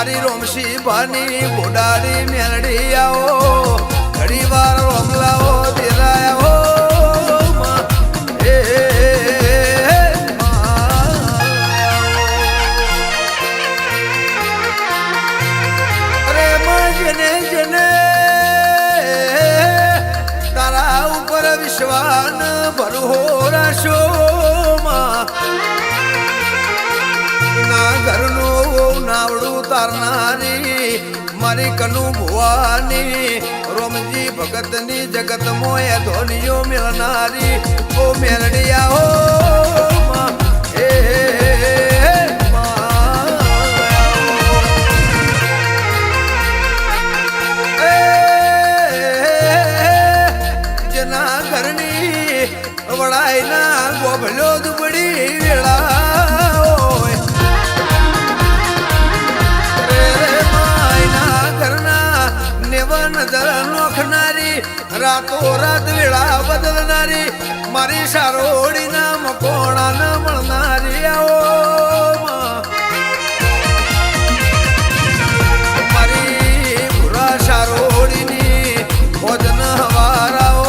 મારી રોમશી ભાની બોડાડી મેલડી આવો ઘડી વાર રોમલાઓ દેરાયા હો વિશ્વાન ભરહો રાશો ના ઘરનું નાવડું તારનારી મારી કનુ ભુવાની રોમજી ભગતની જગત મોય ધોનીઓ મેળનારી ઓ મેરડિયા હો વડાઈના ગોભલો દુબડી વેળા માયના ઘરના નેવન દર નોખનારી રાતો રાત વેળા બદલનારી મારી સારોડીના મકોણા ન મળનારી આવો મારી ભૂરા સારોડીની ભોજન હવારાઓ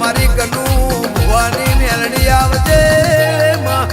મારી કનુ ભવાની મેલડી આવજે માં